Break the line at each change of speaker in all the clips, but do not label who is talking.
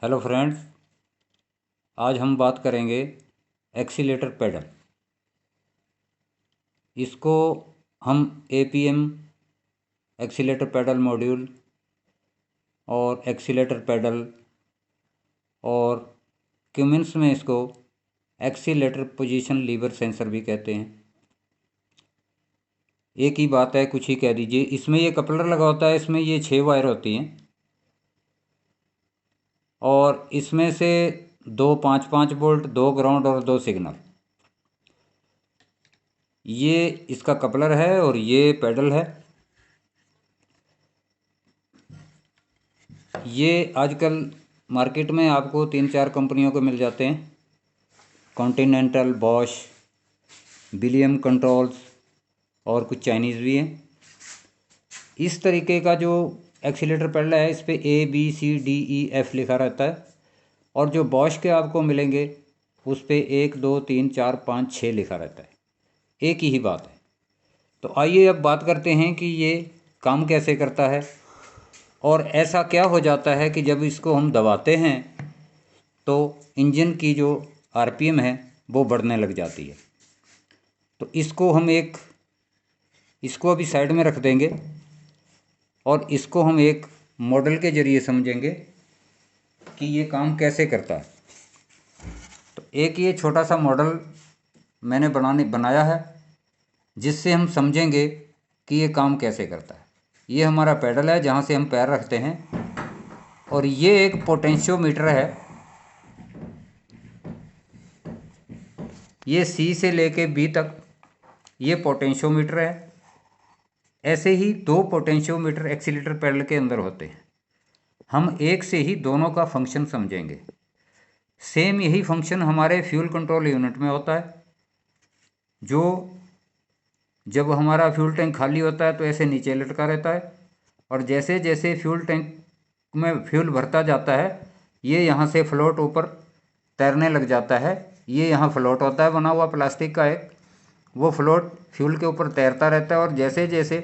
Hello friends, आज हम बात करेंगे एक्सीलेटर पेडल। इसको हम एपीएम एक्सीलेटर पेडल मॉड्यूल और एक्सीलेटर पेडल और क्यूमिंस में इसको एक्सीलेटर पोजीशन लीवर सेंसर भी कहते हैं। एक ही बात है, कुछ ही कह दीजिए। इसमें ये कपलर लगा होता है, इसमें ये 6 वायर होती हैं और इसमें से 2 5-5 वोल्ट, 2 ग्राउंड और 2 सिग्नल। ये इसका कपलर है और ये पेडल है। ये आजकल मार्केट में आपको 3-4 कंपनियों के मिल जाते हैं। कॉन्टिनेंटल, बॉश, विलियम कंट्रोल्स और कुछ चाइनीज़ भी हैं। इस तरीके का जो एक्सीलेटर पेडल है, इस पर ABCDEF लिखा रहता है और जो बॉश के आपको मिलेंगे उस पर 1 2 3 4 5 6 लिखा रहता है। एक ही बात है। तो आइए अब बात करते हैं कि ये काम कैसे करता है और ऐसा क्या हो जाता है कि जब इसको हम दबाते हैं तो इंजन की जो आरपीएम है वो बढ़ने लग जाती है। तो इसको अभी साइड में रख देंगे और इसको हम एक मॉडल के ज़रिए समझेंगे कि ये काम कैसे करता है। तो एक ये छोटा सा मॉडल मैंने बनाया है जिससे हम समझेंगे कि ये काम कैसे करता है। ये हमारा पेडल है जहाँ से हम पैर रखते हैं और ये एक पोटेंशियोमीटर है। ये C से लेके B तक ये पोटेंशियोमीटर है। ऐसे ही 2 पोटेंशियोमीटर एक्सीलेटर पेडल के अंदर होते हैं। हम एक से ही दोनों का फंक्शन समझेंगे। सेम यही फंक्शन हमारे फ्यूल कंट्रोल यूनिट में होता है। जो जब हमारा फ्यूल टैंक खाली होता है तो ऐसे नीचे लटका रहता है और जैसे जैसे फ्यूल टैंक में फ्यूल भरता जाता है ये यहाँ से फ्लोट ऊपर तैरने लग जाता है। ये यहाँ फ्लोट होता है बना हुआ प्लास्टिक का एक, वो फ्लोट फ्यूल के ऊपर तैरता रहता है और जैसे जैसे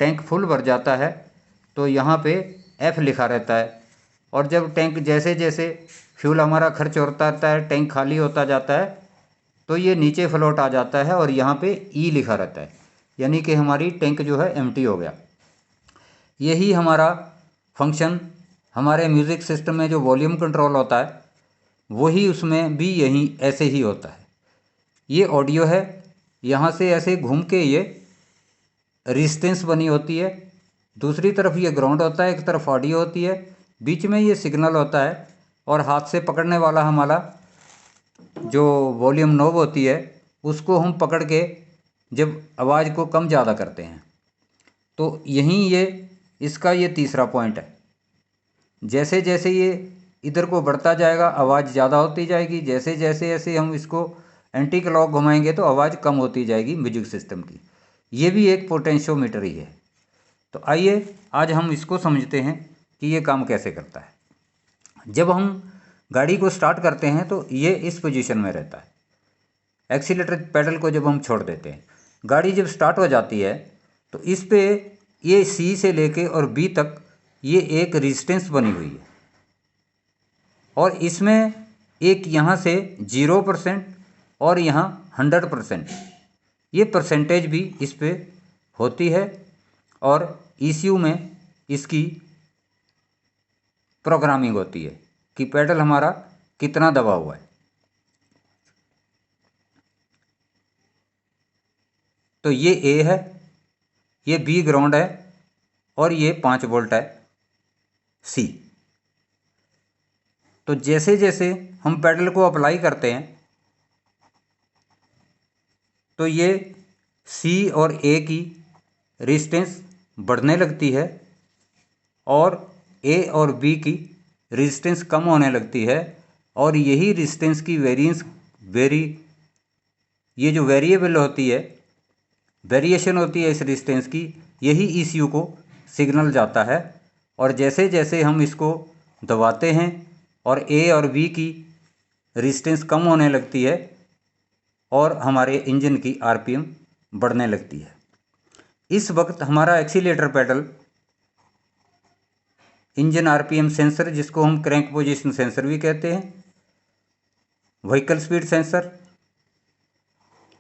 टैंक फुल भर जाता है तो यहाँ पे F लिखा रहता है। और जब टैंक जैसे जैसे फ्यूल हमारा खर्च होता रहता है, टैंक खाली होता जाता है तो ये नीचे फ्लोट आ जाता है और यहाँ पे E लिखा रहता है, यानी कि हमारी टैंक जो है एम्प्टी हो गया। यही हमारा फंक्शन हमारे म्यूज़िक सिस्टम में जो वॉल्यूम कंट्रोल होता है वही उसमें भी यही ऐसे ही होता है। ये ऑडियो है, यहाँ से ऐसे घूम के ये रेजिस्टेंस बनी होती है। दूसरी तरफ ये ग्राउंड होता है, एक तरफ ऑडियो होती है, बीच में ये सिग्नल होता है और हाथ से पकड़ने वाला हमारा जो वॉल्यूम नॉब होती है उसको हम पकड़ के जब आवाज़ को कम ज़्यादा करते हैं। तो यहीं ये इसका ये तीसरा पॉइंट है। जैसे जैसे ये इधर को बढ़ता जाएगा आवाज़ ज़्यादा होती जाएगी, जैसे जैसे ऐसे हम इसको एंटी क्लॉक घुमाएंगे तो आवाज़ कम होती जाएगी म्यूजिक सिस्टम की। ये भी एक पोटेंशियोमीटर ही है। तो आइए आज हम इसको समझते हैं कि ये काम कैसे करता है। जब हम गाड़ी को स्टार्ट करते हैं तो ये इस पोजीशन में रहता है। एक्सीलेटर पेडल को जब हम छोड़ देते हैं, गाड़ी जब स्टार्ट हो जाती है तो इस पे ये C से लेके और B तक ये एक रेजिस्टेंस बनी हुई है और इसमें एक यहाँ से 0% और यहाँ 100% ये परसेंटेज भी इस पे होती है और ECU में इसकी प्रोग्रामिंग होती है कि पेडल हमारा कितना दबा हुआ है। तो ये A है, ये B ग्राउंड है और ये 5 वोल्ट है C। तो जैसे जैसे हम पेडल को अप्लाई करते हैं तो ये C और A की रेजिस्टेंस बढ़ने लगती है और A और B की रेजिस्टेंस कम होने लगती है और यही रेजिस्टेंस की ये जो वेरिएबल होती है, वेरिएशन होती है इस रेजिस्टेंस की, यही ECU को सिग्नल जाता है। और जैसे जैसे हम इसको दबाते हैं और A और B की रेजिस्टेंस कम होने लगती है और हमारे इंजन की आरपीएम बढ़ने लगती है। इस वक्त हमारा accelerator pedal engine RPM sensor, जिसको हम क्रैंक पोजीशन सेंसर भी कहते हैं, व्हीकल स्पीड सेंसर,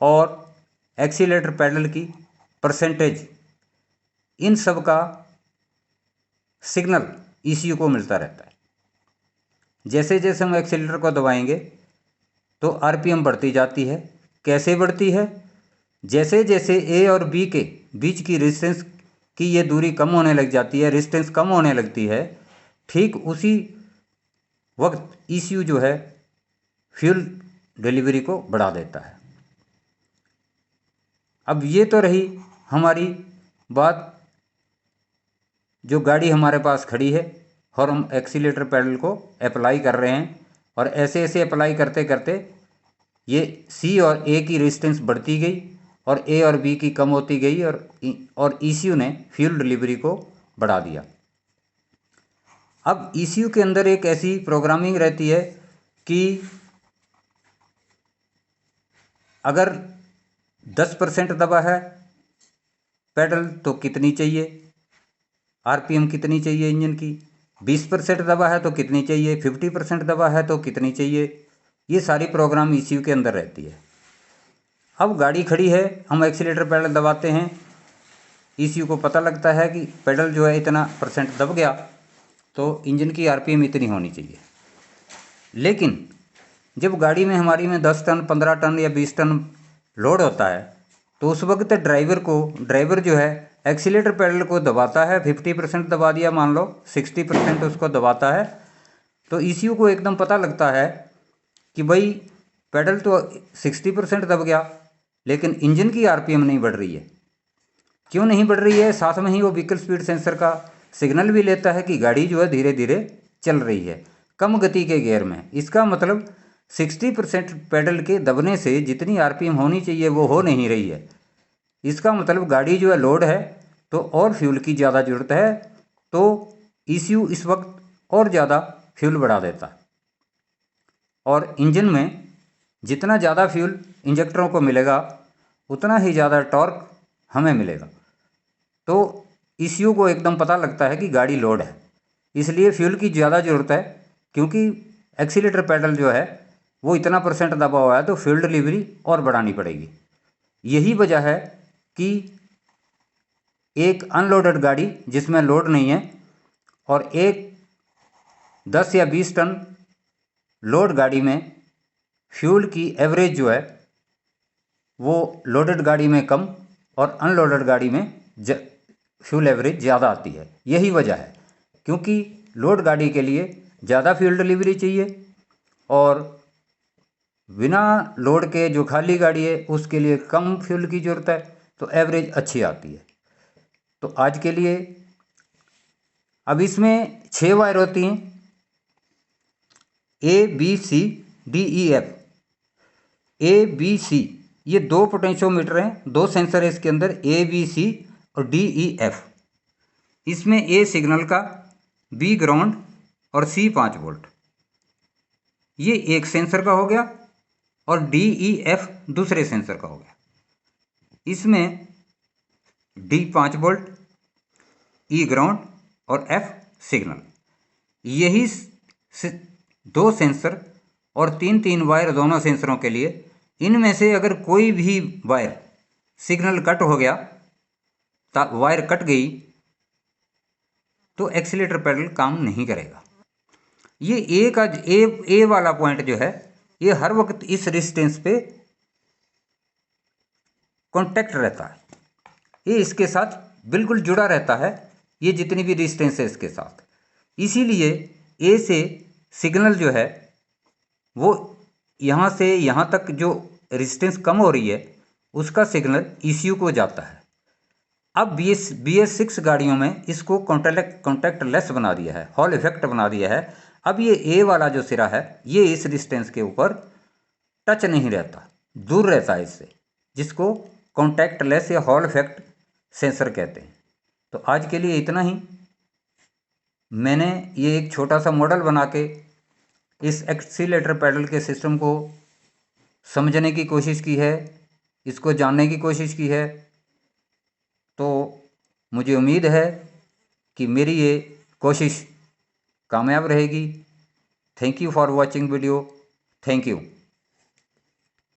और एक्सीलेटर पैडल की परसेंटेज, इन सब का सिग्नल ईसीयू को मिलता रहता है। जैसे जैसे हम एक्सीलेटर को दबाएंगे तो आरपीएम बढ़ती जाती है। कैसे बढ़ती है? जैसे जैसे ए और बी के बीच की रेजिस्टेंस की ये दूरी कम होने लग जाती है, रेजिस्टेंस कम होने लगती है, ठीक उसी वक्त ईसीयू जो है फ्यूल डिलीवरी को बढ़ा देता है। अब ये तो रही हमारी बात, जो गाड़ी हमारे पास खड़ी है और हम एक्सीलेटर पैडल को अप्लाई कर रहे हैं, और ऐसे ऐसे अप्लाई करते करते ये सी और ए की रेजिस्टेंस बढ़ती गई और ए और बी की कम होती गई, और ईसीयू ने फ्यूल डिलीवरी को बढ़ा दिया। अब ईसीयू के अंदर एक ऐसी प्रोग्रामिंग रहती है कि अगर 10% दबा है पैडल तो कितनी चाहिए, आरपीएम कितनी चाहिए इंजन की, 20% दबा है तो कितनी चाहिए, 50% दबा है तो कितनी चाहिए, ये सारी प्रोग्राम ईसीयू के अंदर रहती है। अब गाड़ी खड़ी है, हम एक्सीलेटर पैडल दबाते हैं, ईसीयू को पता लगता है कि पैडल जो है इतना % दब गया तो इंजन की आरपीएम इतनी होनी चाहिए। लेकिन जब गाड़ी में हमारी में 10 टन 15 टन या 20 टन लोड होता है तो उस वक्त ड्राइवर जो है एक्सीलेटर पैडल को दबाता है, 50% दबा दिया मान लो, 60% उसको दबाता है, तो ईसीयू को एकदम पता लगता है कि भाई पैडल तो 60% दब गया लेकिन इंजन की आरपीएम नहीं बढ़ रही है। क्यों नहीं बढ़ रही है? साथ में ही वो व्हीकल स्पीड सेंसर का सिग्नल भी लेता है कि गाड़ी जो है धीरे धीरे चल रही है, कम गति के गियर में। इसका मतलब 60% पैडल के दबने से जितनी आरपीएम होनी चाहिए वो हो नहीं रही है। इसका मतलब गाड़ी जो है लोड है तो और फ्यूल की ज़्यादा ज़रूरत है, तो ईसीयू इस वक्त और ज़्यादा फ्यूल बढ़ा देता है, और इंजन में जितना ज़्यादा फ्यूल इंजेक्टरों को मिलेगा उतना ही ज़्यादा टॉर्क हमें मिलेगा। तो ईसीयू को एकदम पता लगता है कि गाड़ी लोड है, इसलिए फ्यूल की ज़्यादा ज़रूरत है, क्योंकि एक्सीलेटर पैडल जो है वो इतना % दबा हुआ है तो फ्यूल डिलीवरी और बढ़ानी पड़ेगी। यही वजह है कि एक अनलोडेड गाड़ी जिसमें लोड नहीं है और एक 10 या 20 टन लोड गाड़ी में फ्यूल की एवरेज जो है वो लोडेड गाड़ी में कम और अनलोडेड गाड़ी में फ्यूल एवरेज ज़्यादा आती है। यही वजह है, क्योंकि लोड गाड़ी के लिए ज़्यादा फ्यूल डिलीवरी चाहिए और बिना लोड के जो खाली गाड़ी है उसके लिए कम फ्यूल की ज़रूरत है, तो एवरेज अच्छी आती है। तो आज के लिए अब इसमें 6 वायर होती हैं, A B C D E F. A B C ये 2 पोटेंशियोमीटर हैं, 2 सेंसर है इसके अंदर, ए बी सी और डी ई एफ। इसमें ए सिग्नल का, बी ग्राउंड और सी 5 वोल्ट, ये एक सेंसर का हो गया, और डी ई एफ दूसरे सेंसर का हो गया। इसमें डी 5 वोल्ट, ई ग्राउंड और एफ सिग्नल, यही 2 सेंसर और 3 वायर दोनों सेंसरों के लिए। इनमें से अगर कोई भी वायर सिग्नल कट हो गया, वायर कट गई, तो एक्सीलेटर पैडल काम नहीं करेगा। ये ए वाला पॉइंट जो है ये हर वक्त इस रेजिस्टेंस पे कांटेक्ट रहता है, ये इसके साथ बिल्कुल जुड़ा रहता है, ये जितनी भी रेजिस्टेंस है इसके साथ। इसीलिए ए से सिग्नल जो है वो यहाँ से यहाँ तक जो रेजिस्टेंस कम हो रही है उसका सिग्नल ईसीयू को जाता है। अब BS6 गाड़ियों में इसको कॉन्टैक्ट लेस बना दिया है, हॉल इफेक्ट बना दिया है। अब ये ए वाला जो सिरा है ये इस रेजिस्टेंस के ऊपर टच नहीं रहता, दूर रहता है इससे, जिसको कॉन्टैक्ट लेस या हॉल इफेक्ट सेंसर कहते हैं। तो आज के लिए इतना ही। मैंने ये एक छोटा सा मॉडल बना के इस एक्सीलेटर पैडल के सिस्टम को समझने की कोशिश की है, इसको जानने की कोशिश की है। तो मुझे उम्मीद है कि मेरी ये कोशिश कामयाब रहेगी। Thank you for watching video. Thank you.